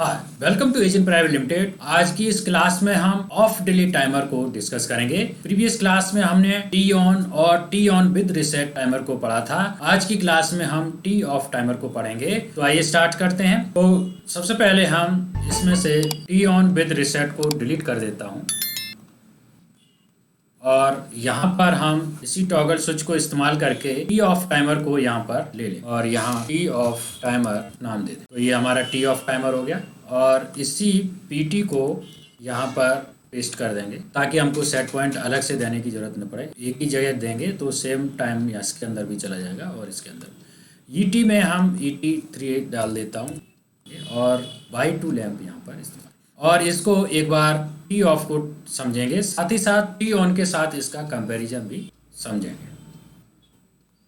Hi, welcome to Asian private limited. आज की इस क्लास में हम ऑफ डिलीट टाइमर को डिस्कस करेंगे। प्रीवियस क्लास में हमने टी ऑन और T on with reset timer को पढ़ा था। आज की क्लास में हम टी ऑफ टाइमर को पढ़ेंगे। तो आइए स्टार्ट करते हैं। तो सबसे पहले हम इसमें से टी ऑन विद रिसेट को डिलीट कर देता हूँ और यहाँ पर हम इसी टॉगल स्विच को इस्तेमाल करके टी ऑफ टाइमर को यहाँ पर ले लें और यहाँ टी ऑफ टाइमर नाम दे दें। तो ये हमारा टी ऑफ टाइमर हो गया और इसी पीटी को यहाँ पर पेस्ट कर देंगे ताकि हमको सेट पॉइंट अलग से देने की जरूरत न पड़े। एक ही जगह देंगे तो सेम टाइम इसके अंदर भी चला जाएगा और इसके अंदर ईटी में हम ET3 डाल देता हूँ और Y2 लैंप यहाँ पर इस्तेमाल और इसको एक बार टी ऑफ को समझेंगे, साथ ही साथ टी ऑन के साथ इसका कंपैरिजन भी समझेंगे।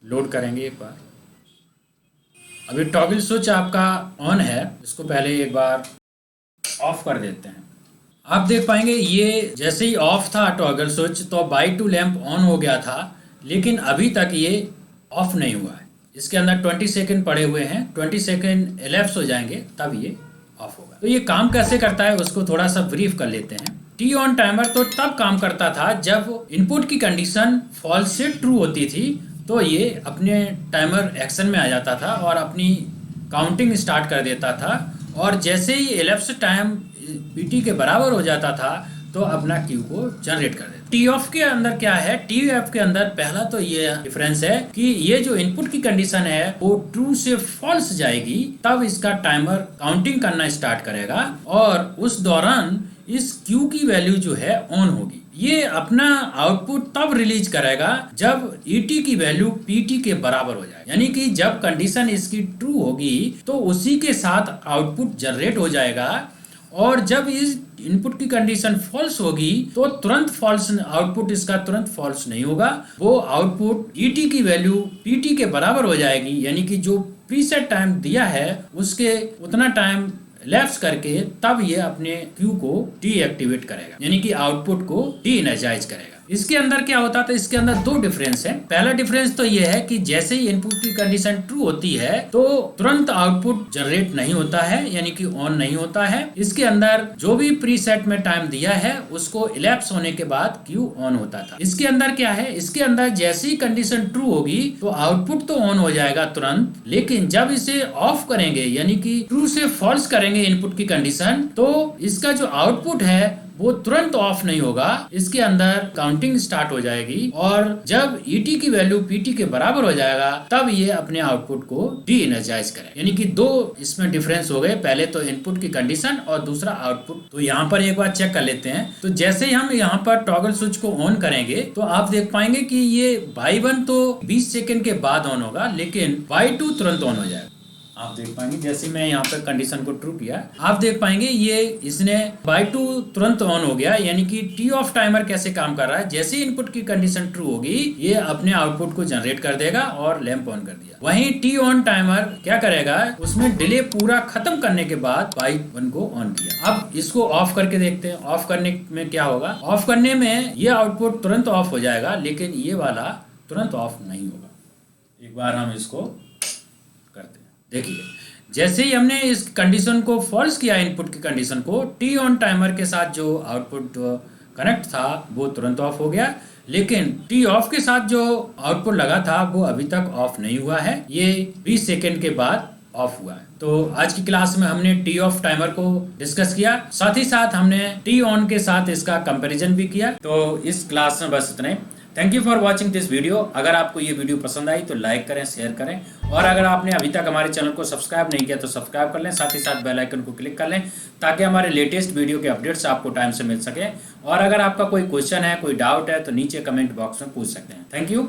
लोड करेंगे एक बार। अभी टॉगल स्विच आपका ऑन है, इसको पहले एक बार ऑफ कर देते हैं। आप देख पाएंगे ये जैसे ही ऑफ था टॉगल स्विच तो Y2 लैंप ऑन हो गया था, लेकिन अभी तक ये ऑफ नहीं हुआ है। इसके अंदर 20 सेकेंड पड़े हुए हैं, 20 सेकेंड एलैप्स हो जाएंगे तब ये ऑफ होगा। तो ये काम कैसे करता है उसको थोड़ा सा ब्रीफ कर लेते हैं। टी ऑन टाइमर तो तब काम करता था जब इनपुट की कंडीशन फॉल्स से ट्रू होती थी, तो ये अपने टाइमर एक्शन में आ जाता था और अपनी काउंटिंग स्टार्ट कर देता था और जैसे ही एलैप्स टाइम पीटी के बराबर हो जाता था तो अपना क्यू को जनरेट कर देता। टी ऑफ के अंदर क्या है, टी ऑफ के अंदर पहला तो ये डिफरेंस है कि ये जो इनपुट की कंडीशन है वो ट्रू से फॉल्स जाएगी, तब इसका टाइमर काउंटिंग करना स्टार्ट करेगा और उस दौरान इस क्यू की वैल्यू जो है ऑन होगी। ये अपना आउटपुट तब रिलीज करेगा जब ईटी की वैल्यू पीटी के बराबर हो जाए, यानी कि जब कंडीशन इसकी ट्रू होगी तो उसी के साथ आउटपुट जनरेट हो जाएगा और जब इस इनपुट की कंडीशन फॉल्स होगी तो तुरंत फॉल्स आउटपुट इसका तुरंत फॉल्स नहीं होगा। वो आउटपुट ईटी की वैल्यू पीटी के बराबर हो जाएगी, यानी कि जो प्रीसेट टाइम दिया है उसके उतना टाइम लैप्स करके तब ये अपने क्यू को डीएक्टिवेट करेगा, यानी कि आउटपुट को डी एनर्जाइज करेगा। इसके अंदर क्या होता था, इसके अंदर दो डिफरेंस है। पहला डिफरेंस तो ये है कि जैसे ही इनपुट की कंडीशन ट्रू होती है तो तुरंत आउटपुट जनरेट नहीं होता है, यानी कि ऑन नहीं होता है। इसके अंदर जो भी प्रीसेट में टाइम दिया है उसको इलैप्स होने के बाद क्यू ऑन होता था। इसके अंदर क्या है, इसके अंदर जैसे ही कंडीशन ट्रू होगी तो आउटपुट तो ऑन हो जाएगा तुरंत, लेकिन जब इसे ऑफ करेंगे यानी कि ट्रू से फॉल्स करेंगे इनपुट की कंडीशन, तो इसका जो आउटपुट है वो तुरंत ऑफ नहीं होगा। इसके अंदर काउंटिंग स्टार्ट हो जाएगी और जब ईटी की वैल्यू पीटी के बराबर हो जाएगा तब ये अपने आउटपुट को डी एनर्जाइज करेगा, यानी कि दो इसमें डिफरेंस हो गए। पहले तो इनपुट की कंडीशन और दूसरा आउटपुट। तो यहाँ पर एक बार चेक कर लेते हैं। तो जैसे ही हम यहाँ पर टॉगल स्विच को ऑन करेंगे तो आप देख पाएंगे कि ये Y1 तो 20 सेकेंड के बाद ऑन होगा, लेकिन Y2 तुरंत ऑन हो जाएगा। आप देख पाएंगे जैसे मैं यहाँ पे कंडीशन को ट्रू किया, आप देख पाएंगे ये इसने Y2 तुरंत ऑन हो गया, यानी कि टी ऑफ टाइमर कैसे काम कर रहा है। जैसे ही इनपुट की कंडीशन ट्रू होगी ये अपने आउटपुट को जनरेट कर देगा और लैंप ऑन कर दिया। वहीं टी ऑन टाइमर क्या करेगा, उसमें डिले पूरा खत्म करने के बाद Y1 को ऑन किया। अब इसको ऑफ करके देखते हैं। ऑफ करने में क्या होगा, ऑफ करने में ये आउटपुट तुरंत ऑफ हो जाएगा, लेकिन ये वाला तुरंत ऑफ नहीं होगा। एक बार हम इसको करते हैं। देखिए जैसे ही हमने इस कंडीशन को फॉल्स किया, इनपुट की कंडीशन को, टी ऑन टाइमर के साथ जो आउटपुट कनेक्ट था वो तुरंत ऑफ हो गया, लेकिन टी ऑफ के साथ जो आउटपुट लगा था वो अभी तक ऑफ नहीं हुआ है। ये 20 सेकेंड के बाद ऑफ हुआ है। तो आज की क्लास में हमने टी ऑफ टाइमर को डिस्कस किया, साथ ही साथ हमने टी ऑन के साथ इसका कंपैरिजन भी किया। तो इस क्लास में बस इतना ही। Thank you for watching this video. अगर आपको ये वीडियो पसंद आई तो लाइक करें, शेयर करें और अगर आपने अभी तक हमारे चैनल को सब्सक्राइब नहीं किया तो सब्सक्राइब कर लें, साथ ही साथ बेल आइकन को क्लिक कर लें ताकि हमारे लेटेस्ट वीडियो के अपडेट्स आपको टाइम से मिल सके। और अगर आपका कोई क्वेश्चन है, कोई डाउट है तो नीचे कमेंट बॉक्स में पूछ सकते हैं। Thank you.